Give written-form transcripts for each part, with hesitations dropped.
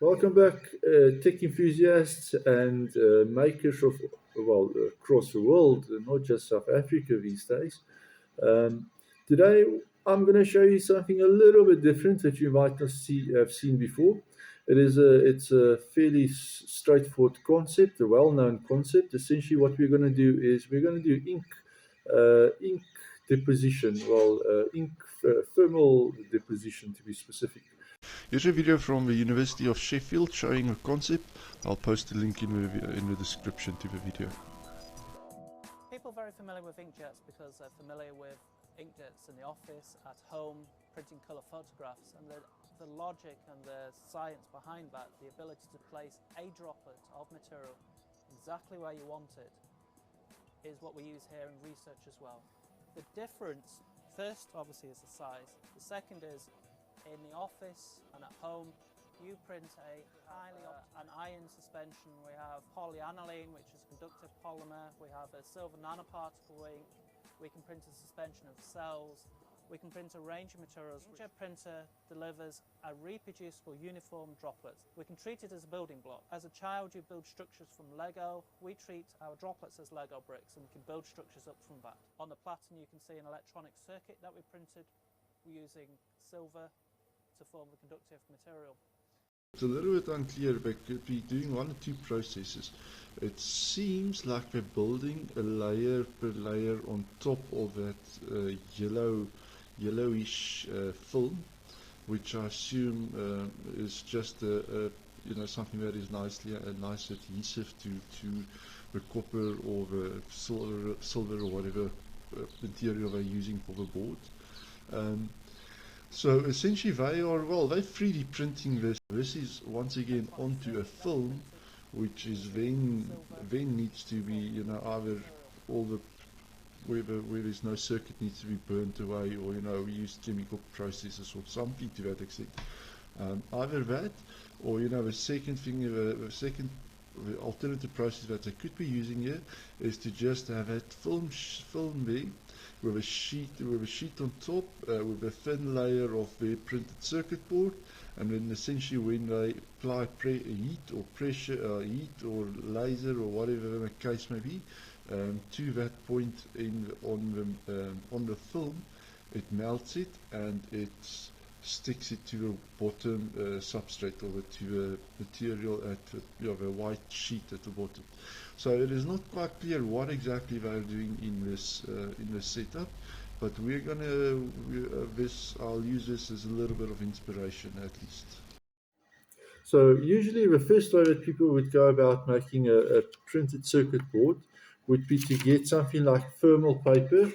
Welcome back, tech enthusiasts and makers of, well, across the world, not just South Africa these days. Um, Today, I'm going to show you something a little bit different that you might not have seen before. It's a fairly straightforward concept, a well-known concept. Essentially, what we're going to do is we're going to do ink deposition, ink thermal deposition to be specific. Here's a video from the University of Sheffield showing a concept. I'll post a link in the description to the video. People are very familiar with inkjets because they're familiar with inkjets in the office, at home, printing colour photographs, and the logic and the science behind that, the ability to place a droplet of material exactly where you want it, is what we use here in research as well. The difference, first obviously, is the size. The second is, in the office and at home, you print an iron suspension. We have polyaniline, which is conductive polymer. We have a silver nanoparticle ink. We can print a suspension of cells. We can print a range of materials. The inkjet printer delivers a reproducible uniform droplet. We can treat it as a building block. As a child, you build structures from Lego. We treat our droplets as Lego bricks, and we can build structures up from that. On the platen, you can see an electronic circuit that we printed using silver to form the conductive material. It's a little bit unclear. They could be doing one or two processes. It seems like they're building a layer per layer on top of that yellowish film, which I assume is just something that is a nice adhesive to the copper or the silver or whatever material they're using for the board. So essentially they're 3D printing this. This is once again onto a film, which is then needs to be, either all the where there's no circuit needs to be burnt away, or we use chemical processes or something to that extent. Either that, or the second thing, the alternative process that they could be using here is to just have that film there with a sheet on top, with a thin layer of the printed circuit board, and then essentially when they apply heat or pressure, heat or laser or whatever the case may be, to that point on the film, it melts it and it sticks it to the bottom substrate, or to the material at the white sheet at the bottom. So it is not quite clear what exactly they are doing in this setup, but we're gonna I'll use this as a little bit of inspiration at least. So usually the first way that people would go about making a printed circuit board would be to get something like thermal paper,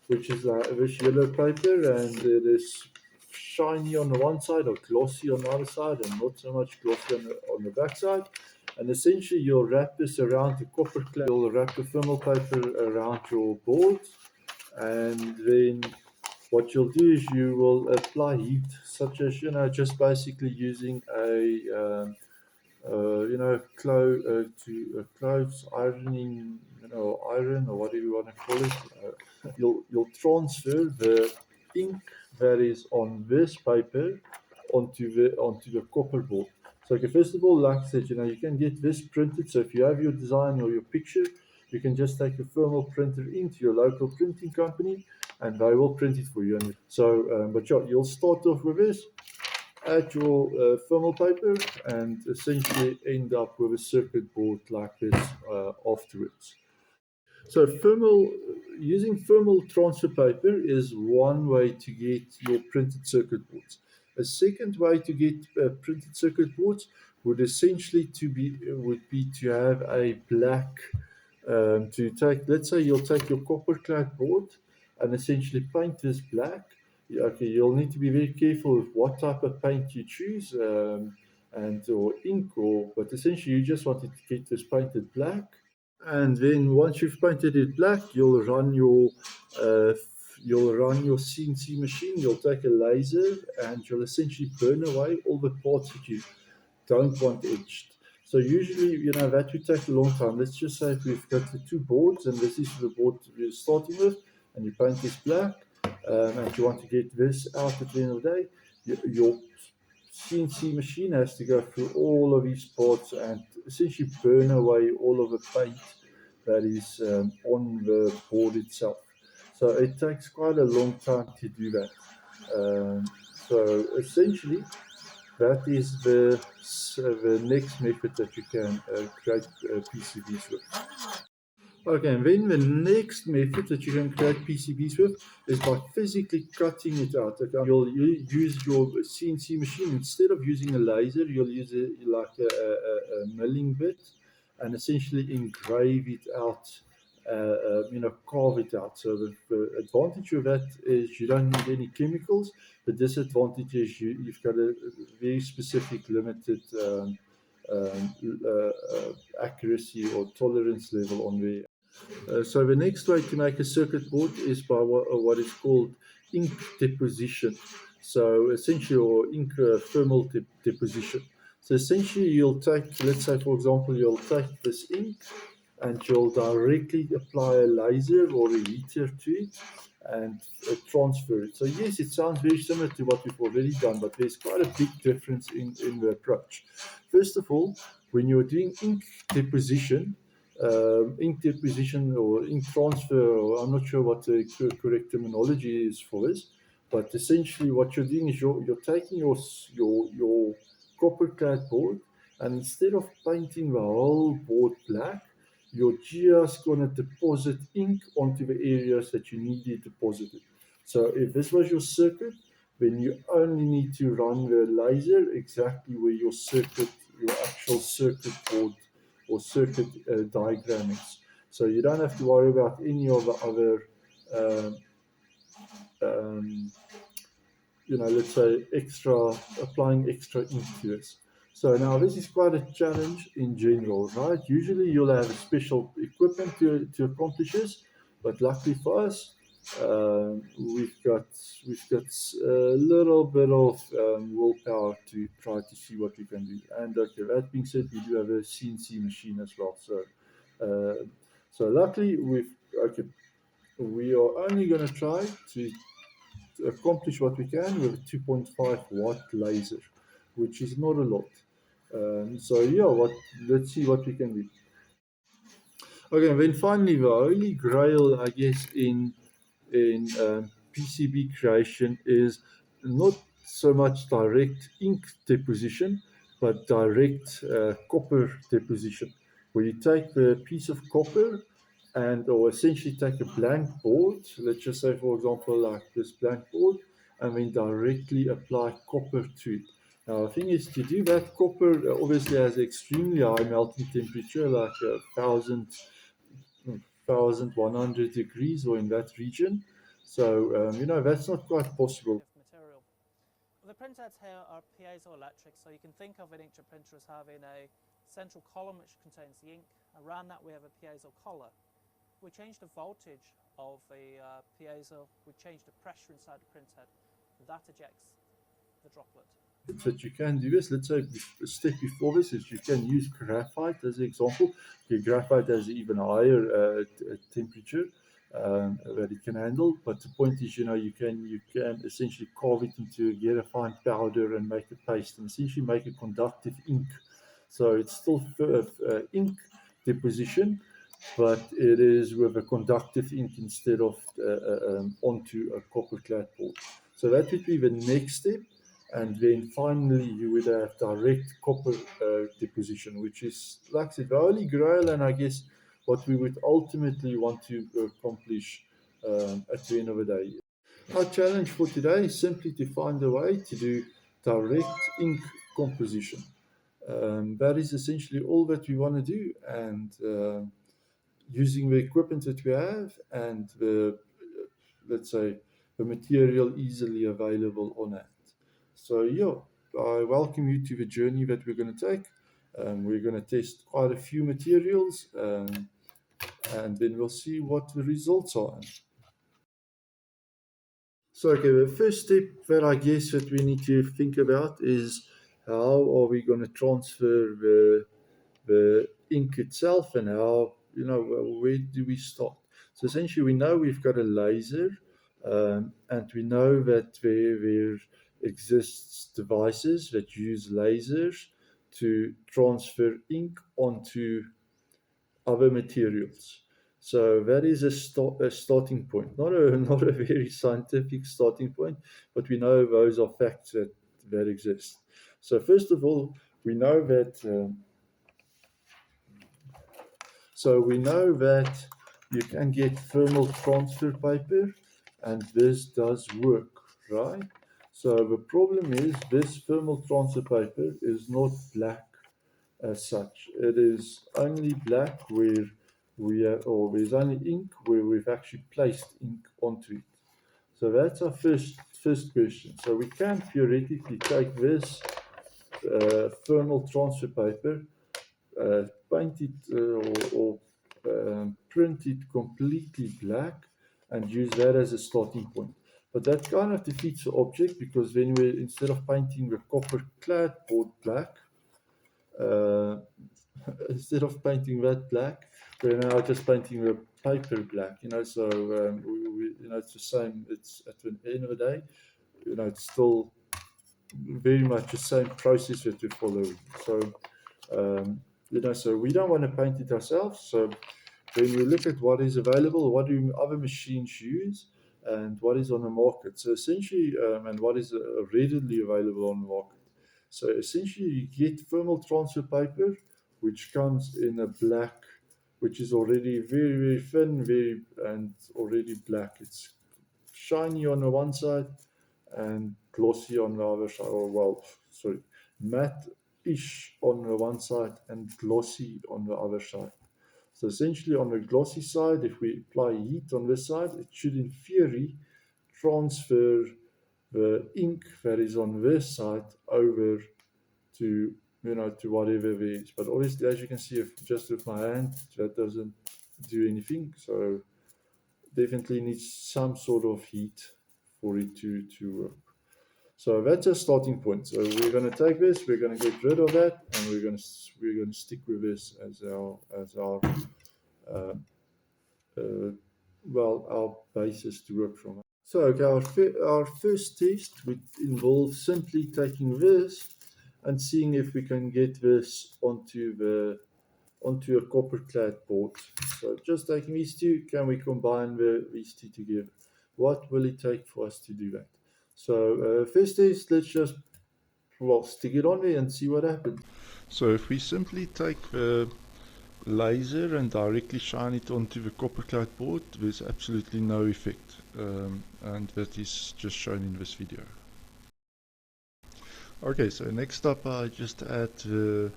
which is like this yellow paper, and it is shiny on the one side or glossy on the other side, and not so much glossy on the back side. And essentially you'll wrap this around the copper clad. You'll wrap the thermal paper around your board, and then what you'll do is you will apply heat, such as just basically using a clothes ironing, iron, or whatever you want to call it. You'll transfer the ink that is on this paper onto the copper board. So, okay, first of all, like I said, you can get this printed. So if you have your design or your picture, you can just take a thermal printer into your local printing company, and they will print it for you. And so, you'll start off with this, add your thermal paper, and essentially end up with a circuit board like this afterwards. So using thermal transfer paper is one way to get your printed circuit boards. A second way to get printed circuit boards would essentially be to have a black, let's say you'll take your copper clad board and essentially paint this black. Okay, you'll need to be very careful with what type of paint you choose, or ink, but essentially you just want to get this painted black. And then once you've painted it black, you'll run your CNC machine. You'll take a laser and you'll essentially burn away all the parts that you don't want etched. So usually, that would take a long time. Let's just say if we've got the two boards, and this is the board we're starting with, and you paint this black, and you want to get this out at the end of the day, your CNC machine has to go through all of these parts and essentially burn away all of the paint that is on the board itself. So it takes quite a long time to do that. So essentially, that is the next method that you can create PCBs with. Okay, and then the next method that you can create PCBs with is by physically cutting it out. Okay, you'll use your CNC machine. Instead of using a laser, you'll use like a milling bit and essentially engrave it out, carve it out. So the advantage of that is you don't need any chemicals. The disadvantage is you've got a very specific limited accuracy or tolerance level on there. So the next way to make a circuit board is by what is called ink deposition. So essentially, or ink thermal deposition. So essentially, you'll take, let's say, for example, you'll take this ink and you'll directly apply a laser or a heater to it and transfer it. So yes, it sounds very similar to what we've already done, but there's quite a big difference in the approach. First of all, when you're doing ink deposition or ink transfer, or I'm not sure what the correct terminology is for this, but essentially what you're doing is you're taking your copper clad board, and instead of painting the whole board black, you're just going to deposit ink onto the areas that you need it deposited. So if this was your circuit, then you only need to run the laser exactly where your actual circuit board or circuit diagram is. So you don't have to worry about any of the other, let's say applying extra ink to this. So now this is quite a challenge in general, right? Usually you'll have special equipment to accomplish this, but luckily for us, we've got a little bit of willpower to try to see what we can do. And okay, that being said, we do have a CNC machine as well. So luckily we are only going to try to accomplish what we can with a 2.5 watt laser, which is not a lot. So yeah, let's see what we can do. Okay, and then finally the holy grail, I guess, in PCB creation is not so much direct ink deposition, but direct copper deposition, where you take the piece of copper or essentially take a blank board, let's just say, for example, like this blank board, and then directly apply copper to it. Now, the thing is, to do that, copper obviously has extremely high melting temperature, like 1,100 degrees or in that region. So, that's not quite possible. Material. Well, the printheads here are piezoelectric, so you can think of an inkjet printer as having a central column which contains the ink. Around that we have a piezo collar. We change the voltage of the piezo, we change the pressure inside the printhead. That ejects the droplet. That you can do is, let's say, a step before this is you can use graphite as an example. Okay, graphite has even higher temperature that it can handle, but the point is, you can essentially carve it get a fine powder and make a paste and essentially make a conductive ink. So it's still ink deposition, but it is with a conductive ink instead of onto a copper clad board. So that would be the next step. And then finally, you would have direct copper deposition, which is, like I said, the holy grail, and I guess what we would ultimately want to accomplish at the end of the day. Our challenge for today is simply to find a way to do direct ink composition. That is essentially all that we want to do, and using the equipment that we have and let's say, the material easily available on hand. So yeah, I welcome you to the journey that we're going to take. We're going to test quite a few materials, and then we'll see what the results are. So okay, the first step that I guess that we need to think about is how are we going to transfer the ink itself, and how, where do we start? So essentially we know we've got a laser, and we know that exists devices that use lasers to transfer ink onto other materials. So that is a starting point, not a very scientific starting point, but we know those are facts that exist. So first of all, we know that you can get thermal transfer paper, and this does work, right? So the problem is this thermal transfer paper is not black as such. It is only black where or there's only ink where we've actually placed ink onto it. So that's our first question. So we can theoretically take this thermal transfer paper, paint it or print it completely black and use that as a starting point. But that kind of defeats the object, because then we, instead of painting the copper clad board black, instead of painting that black, we're now just painting the paper black, so it's the same. It's at the end of the day, it's still very much the same process that we're following. So, so we don't want to paint it ourselves. So when we look at what is available, what do other machines use, and what is on the market. So essentially, and what is readily available on the market. So essentially, you get thermal transfer paper, which comes in a black, which is already very, very thin, and already black. It's shiny on the one side and glossy on the other side, matte-ish on the one side and glossy on the other side. So essentially, on the glossy side, if we apply heat on this side, it should in theory transfer the ink that is on this side over to to whatever there is. But obviously, as you can see, if just with my hand, that doesn't do anything. So definitely needs some sort of heat for it to work. So that's a starting point. So we're going to take this, we're going to get rid of that, and we're going to stick with this as our our basis to work from. So okay, our first test would involve simply taking this and seeing if we can get this onto a copper clad board. So just taking these two, can we combine these two together? What will it take for us to do that? So first test, let's just stick it on there and see what happens. So if we simply take the laser and directly shine it onto the copper clad board, there's absolutely no effect, and that is just shown in this video. Okay, so next up I just add the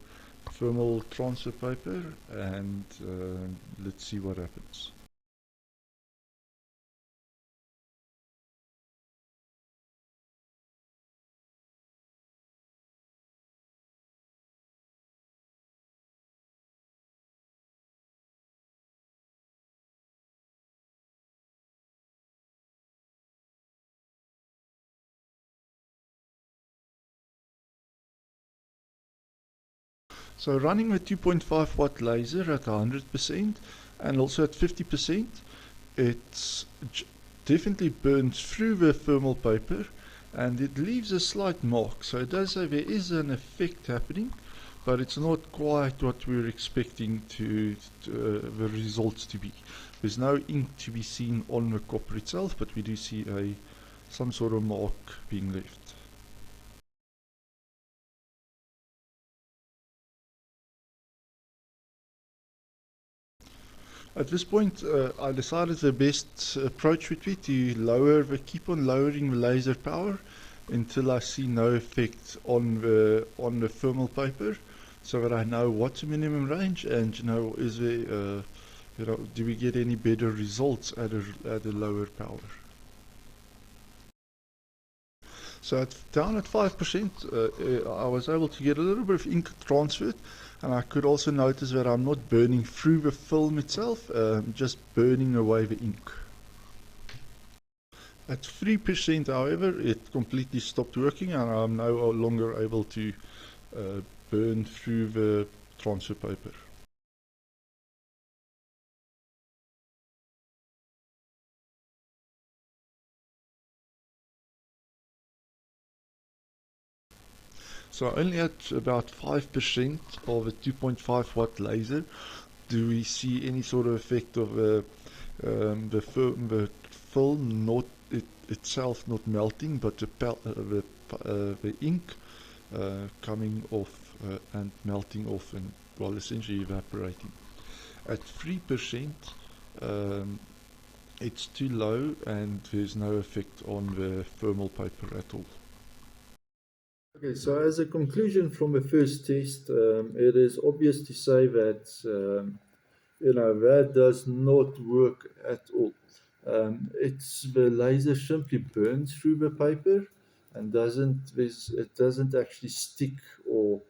thermal transfer paper, and let's see what happens. So running the 2.5 watt laser at 100% and also at 50%, it definitely burns through the thermal paper and it leaves a slight mark. So it does say there is an effect happening, but it's not quite what we're expecting the results to be. There's no ink to be seen on the copper itself, but we do see some sort of mark being left. At this point, I decided the best approach would be to keep on lowering the laser power until I see no effect on the thermal paper, so that I know what's the minimum range, and is there do we get any better results at a lower power. So down at 5%, I was able to get a little bit of ink transferred, and I could also notice that I'm not burning through the film itself, just burning away the ink. At 3%, however, it completely stopped working, and I'm no longer able to burn through the transfer paper. So only at about 5% of a 2.5 watt laser do we see any sort of effect of the film not itself not melting, but the ink coming off and melting off and, well, essentially evaporating. At 3%, it's too low and there's no effect on the thermal paper at all. Okay, so as a conclusion from the first test, it is obvious to say that that does not work at all. It's the laser simply burns through the paper and it doesn't actually stick or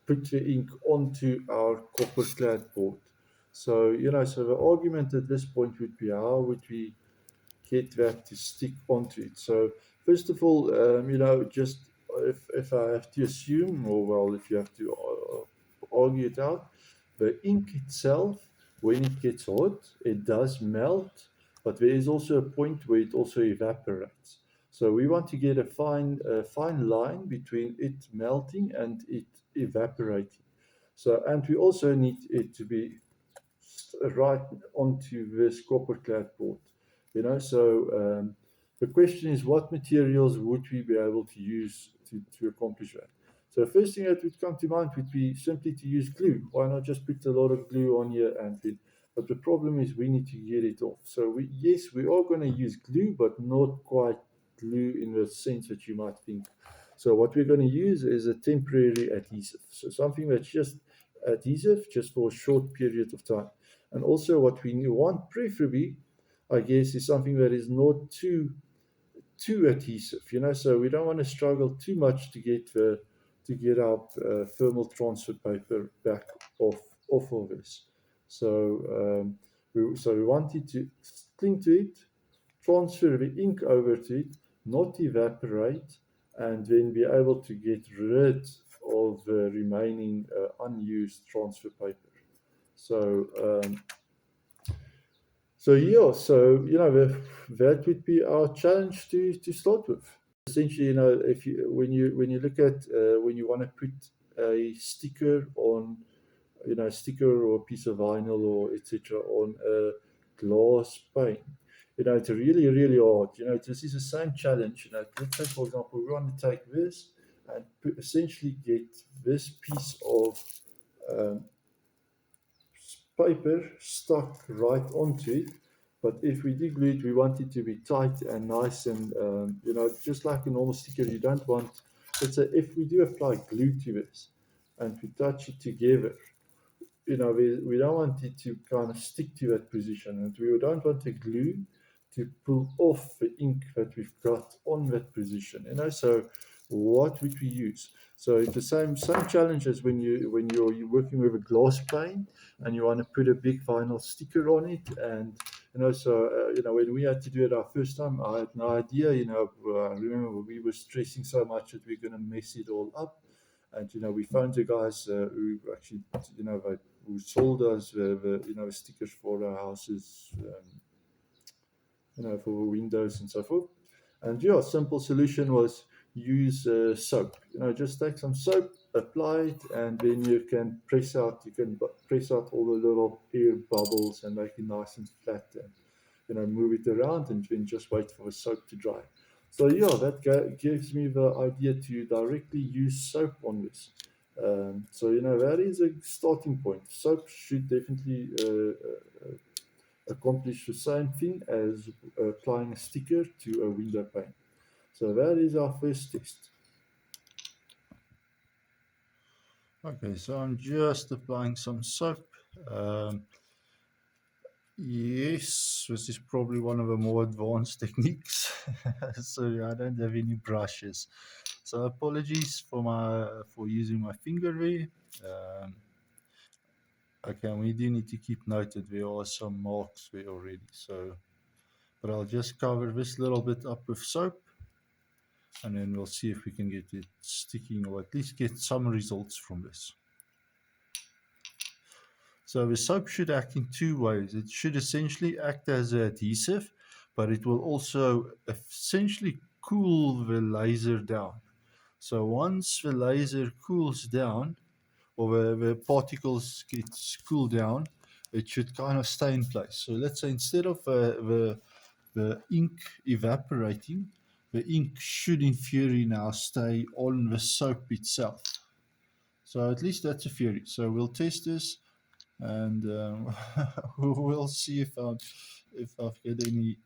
put the ink onto our copper clad board. So so the argument at this point would be, how would we get that to stick onto it? So first of all, just if I have to assume, or well, if you have to argue it out, the ink itself, when it gets hot, it does melt, but there is also a point where it also evaporates. So we want to get a fine line between it melting and it evaporating. So, and we also need it to be right onto this copper clad board. So the question is, what materials would we be able to use to accomplish that? So the first thing that would come to mind would be simply to use glue. Why not just put a lot of glue on here but the problem is we need to get it off. So we are going to use glue, but not quite glue in the sense that you might think. So what we're going to use is a temporary adhesive. So something that's just adhesive just for a short period of time. And also what we want preferably, I guess, is something that is not too adhesive, so we don't want to struggle too much to get our thermal transfer paper back off of this. So we want it to cling to it, transfer the ink over to it, not evaporate, and then be able to get rid of the remaining unused transfer paper. That would be our challenge to start with. Essentially, if when you look at when you want to put a sticker on, sticker or a piece of vinyl or etc. on a glass pane, it's really really hard. This is the same challenge. Let's say, for example, we want to take this and essentially get this piece of paper stuck right onto it. But if we do glue it, we want it to be tight and nice and, just like a normal sticker. You don't want, let's say, if we do apply glue to this and we touch it together, we don't want it to kind of stick to that position, and we don't want the glue to pull off the ink that we've got on that position. So what would we use? So it's the same challenge as when you're working with a glass pane and you want to put a big vinyl sticker on it. And when we had to do it our first time, I had no idea. I remember we were stressing so much that we're going to mess it all up. And we found the guys who actually who sold us the stickers for our houses, for the windows and so forth. And simple solution was use soap. Just take some soap, apply it, and then you can press out all the little air bubbles and make it nice and flat, and move it around, and then just wait for the soap to dry. So that gives me the idea to directly use soap on this. So that is a starting point. Soap should definitely accomplish the same thing as applying a sticker to a window pane. So that is our first test. Okay, so I'm just applying some soap. Yes, this is probably one of the more advanced techniques. So I don't have any brushes. So apologies for using my finger there. Okay, and we do need to keep note that there are some marks there already. But I'll just cover this little bit up with soap, and then we'll see if we can get it sticking, or at least get some results from this. So the soap should act in two ways. It should essentially act as an adhesive, but it will also essentially cool the laser down. So once the laser cools down, or the particles gets cooled down, it should kind of stay in place. So let's say instead of the ink evaporating, the ink should in theory now stay on the soap itself. So at least that's a theory. So we'll test this, and we'll see if I've got any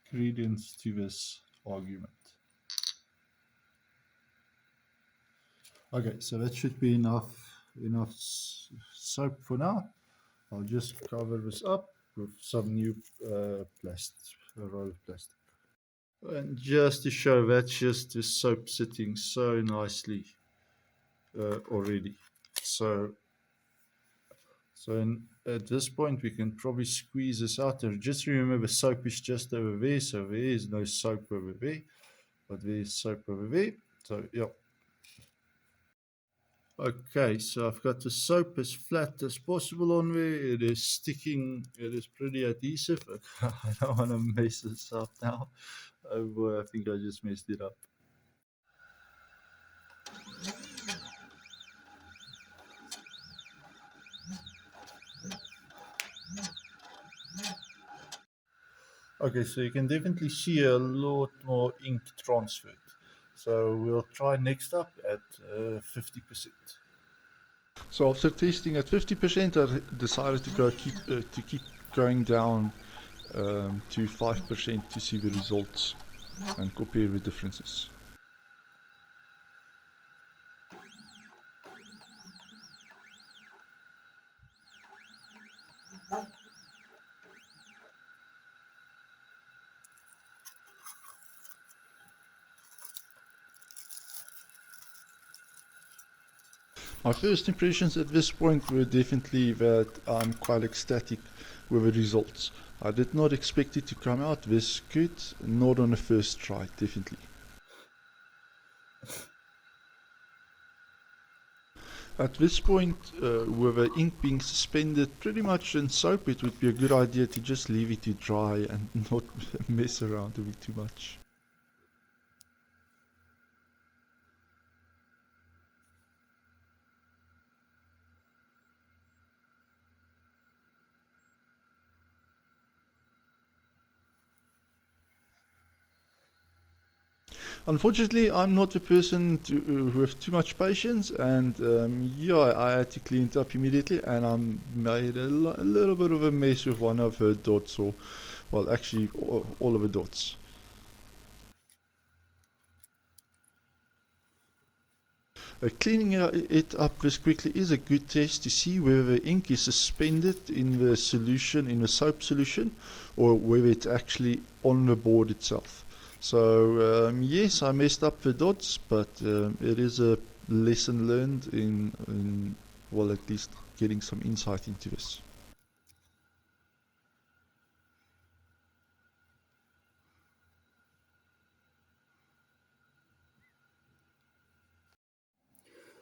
credence to this argument. Okay, so that should be enough soap for now. I'll just cover this up with some new plastic, a roll of plastic. And just to show, that's just the soap sitting so nicely already. So at this point we can probably squeeze this out there. Just remember the soap is just over there, so there is no soap over there, but there is soap over there. So yeah. Okay, so I've got the soap as flat as possible on there. It is sticking, it is pretty adhesive. I don't want to mess this up now. Oh boy, I think I just messed it up. Okay, so you can definitely see a lot more ink transferred. So we'll try next up at 50%. So after testing at 50%, I decided to keep going down to 5% to see the results and compare the differences. My first impressions at this point were definitely that I'm quite ecstatic with the results. I did not expect it to come out this good, not on the first try, definitely. At this point, with the ink being suspended pretty much in soap, it would be a good idea to just leave it to dry and not mess around with it too much. Unfortunately, I'm not a person who have too much patience, and yeah, I had to clean it up immediately, and I made a little bit of a mess with one of her dots, or, well, actually, all of the dots. Cleaning it up this quickly is a good test to see whether the ink is suspended in the solution, in the soap solution, or whether it's actually on the board itself. So yes, I messed up the dots, but it is a lesson learned in, well, at least getting some insight into this.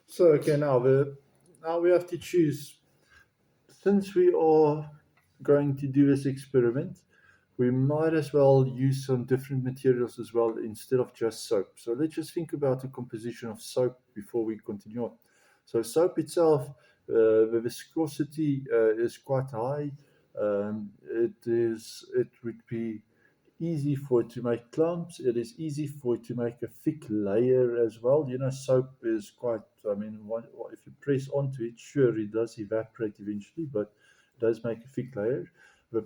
So okay, now we have to choose. Since we are going to do this experiment, we might as well use some different materials as well instead of just soap. So let's just think about the composition of soap before we continue on. So soap itself, the viscosity is quite high. It would be easy for it to make clumps. It is easy for it to make a thick layer as well. You know, soap is quite, I mean, if you press onto it, sure, it does evaporate eventually, but it does make a thick layer. The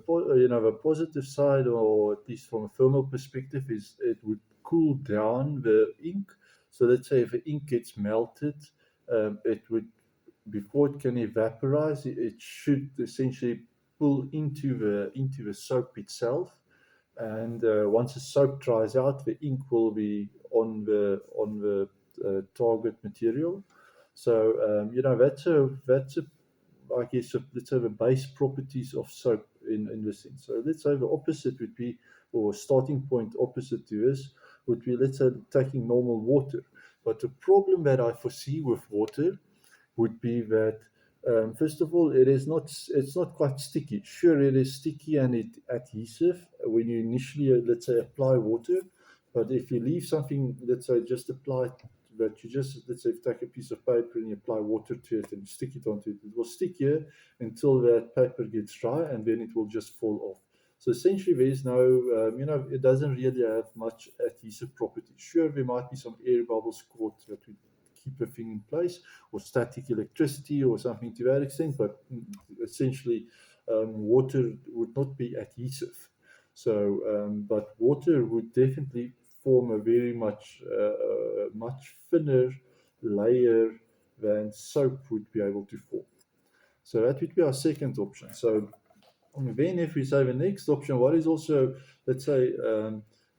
positive side, or at least from a thermal perspective, is it would cool down the ink. So let's say if the ink gets melted, it would, before it can evaporize, it should essentially pull into the soap itself. And once the soap dries out, the ink will be on the target material. So that's a I guess let's say the base properties of soap in this thing. So let's say the opposite would be, or starting point opposite to this would be, let's say, taking normal water. But the problem that I foresee with water would be that first of all, it's not quite sticky. Sure, it is sticky and it adhesive when you initially, let's say, apply water, But if you leave something, let's say just apply, but you just, let's say, take a piece of paper and you apply water to it and stick it onto it, it will stick here until that paper gets dry, and then it will just fall off. So essentially, there's no, it doesn't really have much adhesive properties. Sure, there might be some air bubbles caught that would keep a thing in place, or static electricity or something to that extent, but essentially, water would not be adhesive. So, but water would definitely form a very much thinner layer than soap would be able to form. So that would be our second option. So then if we say the next option, what is also, let's say,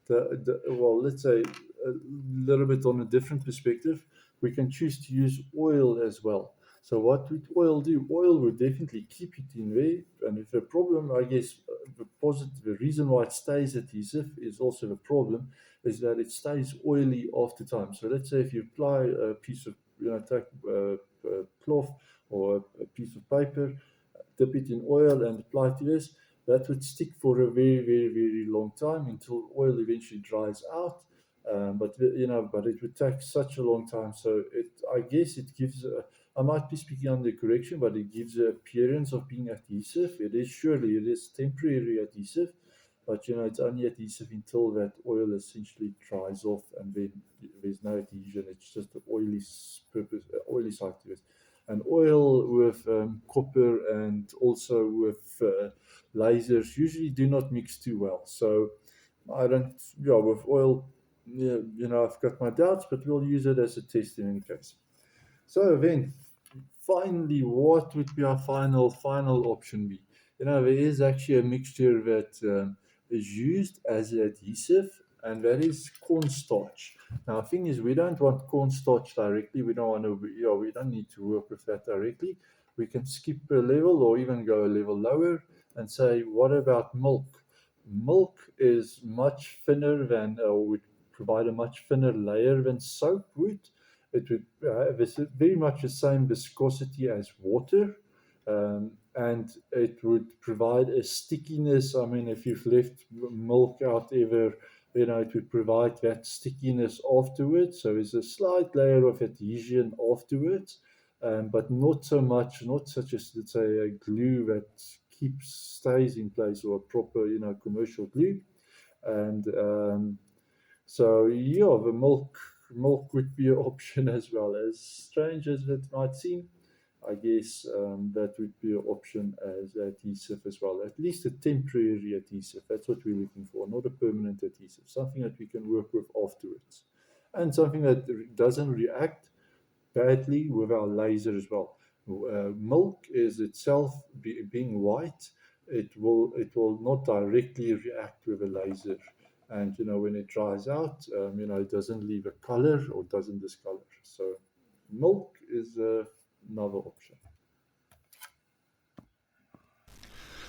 let's say a little bit on a different perspective, we can choose to use oil as well. So what would oil do? Oil would definitely keep it in there. And if the problem, I guess, the reason why it stays adhesive is also the problem, is that it stays oily after time. So let's say if you apply a piece of, take a cloth or a piece of paper, dip it in oil and apply it to this, that would stick for a very, very, very long time until oil eventually dries out. But it would take such a long time. So I guess it gives. I might be speaking under correction, but it gives the appearance of being adhesive. It is temporary adhesive, but it's only adhesive until that oil essentially dries off, and then there's no adhesion. It's just an oily side to it. And oil with copper and also with lasers usually do not mix too well. So I don't, with oil, I've got my doubts, but we'll use it as a test in any case. So then, finally, what would be our final option be? There is actually a mixture that is used as an adhesive, and that is cornstarch. Now, the thing is, we don't want cornstarch directly. We don't want to, we don't need to work with that directly. We can skip a level or even go a level lower and say, what about milk? Milk is much thinner than, or would provide a much thinner layer than soap would. It would have very much the same viscosity as water, and it would provide a stickiness. I mean, if you've left milk out ever, it would provide that stickiness afterwards. So there's a slight layer of adhesion afterwards, but not so much, not such as, let's say, a glue that stays in place, or a proper, commercial glue. And so yeah, the milk would be an option as well. As strange as it might seem, I guess that would be an option as adhesive as well. At least a temporary adhesive. That's what we're looking for, not a permanent adhesive. Something that we can work with afterwards, and something that doesn't react badly with our laser as well. Milk is itself being white. It will not directly react with a laser, and when it dries out, it doesn't leave a color or doesn't discolor. So milk is another option.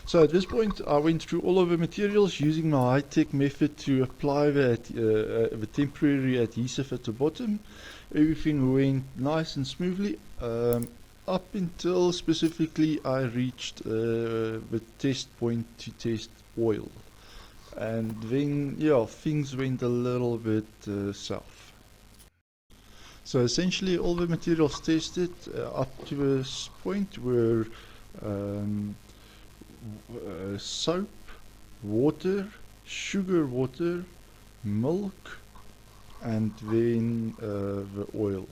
So at this point, I went through all of the materials using my high-tech method to apply the temporary adhesive at the bottom. Everything went nice and smoothly up until specifically I reached the test point to test oil. And then, yeah, things went a little bit south. So essentially all the materials tested up to this point were soap, water, sugar water, milk, and then the oil.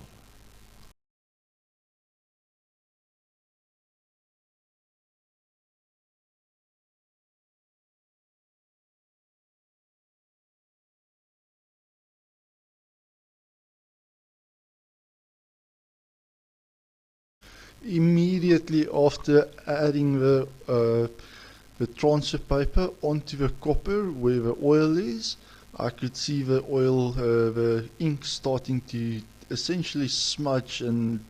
Immediately after adding the transfer paper onto the copper where the oil is, I could see the oil, the ink starting to essentially smudge and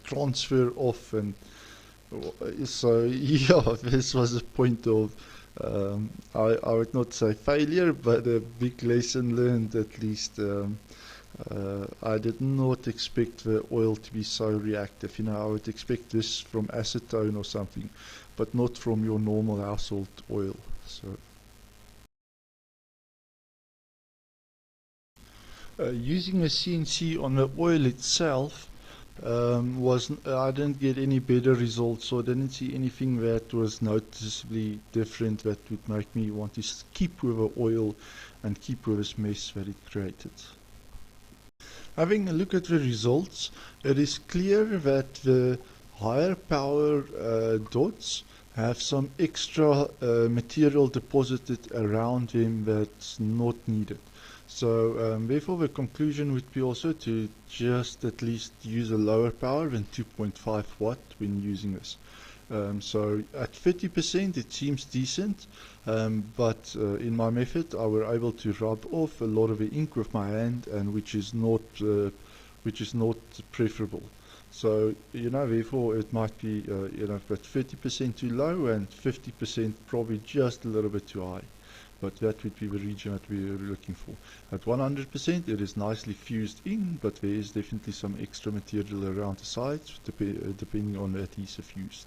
transfer off, and so yeah, this was a point of I would not say failure, but a big lesson learned at least. I did not expect the oil to be so reactive. I would expect this from acetone or something, but not from your normal household oil. So Using a CNC on the oil itself I didn't get any better results, so I didn't see anything that was noticeably different that would make me want to keep with the oil and keep with this mess that it created. Having a look at the results, it is clear that the higher power dots have some extra material deposited around them that's not needed. So therefore the conclusion would be also to just at least use a lower power than 2.5 watt when using this. So at 30% it seems decent, but in my method I were able to rub off a lot of the ink with my hand, and which is not preferable. So therefore it might be but 30% too low and 50% probably just a little bit too high. But that would be the region that we are looking for. At 100% it is nicely fused in, but there is definitely some extra material around the sides depending on the adhesive used.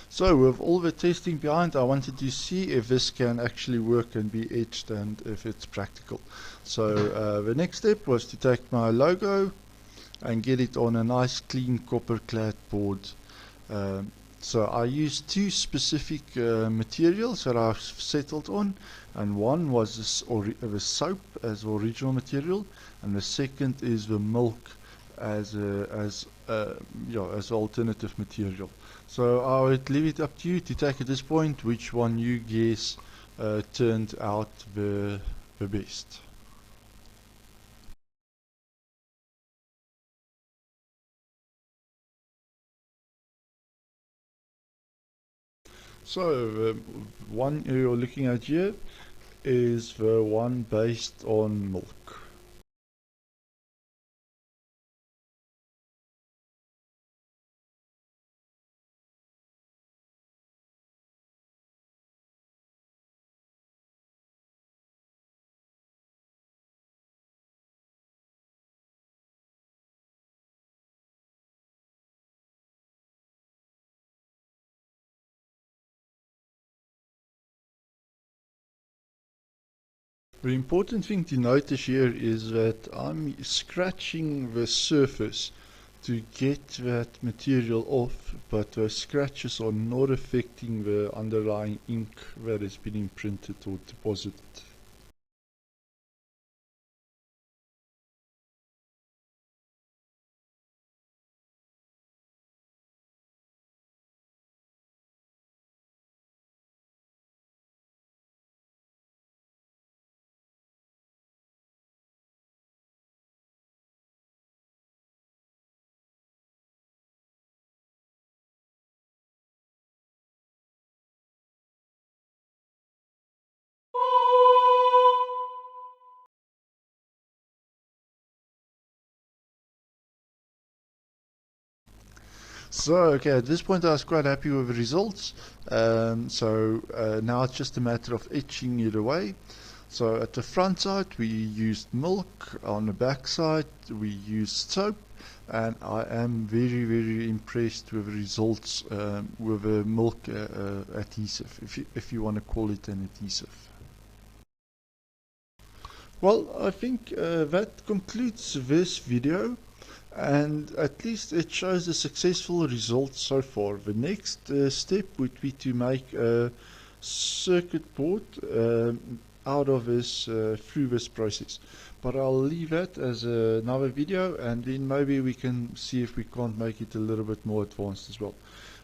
So with all the testing behind, I wanted to see if this can actually work and be etched and if it's practical. So the next step was to take my logo and get it on a nice clean copper clad board. So I used two specific materials that I've settled on, and one was the soap as original material, and the second is the milk as alternative material. So I would leave it up to you to take at this point which one you guess turned out the best. So the one you're looking at here is the one based on milk. The important thing to notice here is that I'm scratching the surface to get that material off, but the scratches are not affecting the underlying ink that has been imprinted or deposited. So okay, at this point I was quite happy with the results. Now it's just a matter of etching it away. So at the front side we used milk, on the back side we used soap, and I am very, very impressed with the results with the milk adhesive, if you want to call it an adhesive. Well, I think that concludes this video, and at least it shows a successful result so far. The next step would be to make a circuit board out of this through this process, but I'll leave that as another video, and then maybe we can see if we can't make it a little bit more advanced as well.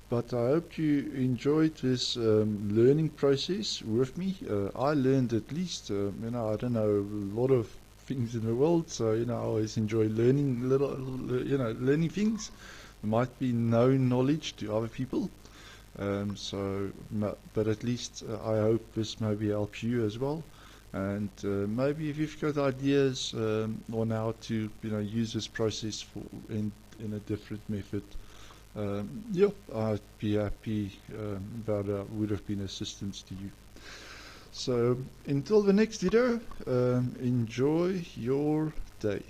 But I hope you enjoyed this learning process with me. I learned at least I don't know a lot of things in the world, so I always enjoy learning learning things. There might be no knowledge to other people, but at least I hope this maybe helps you as well. And maybe if you've got ideas on how to use this process in a different method, I'd be happy that would have been assistance to you. So until the next video, enjoy your day.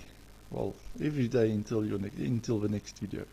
Well, every day until the next video.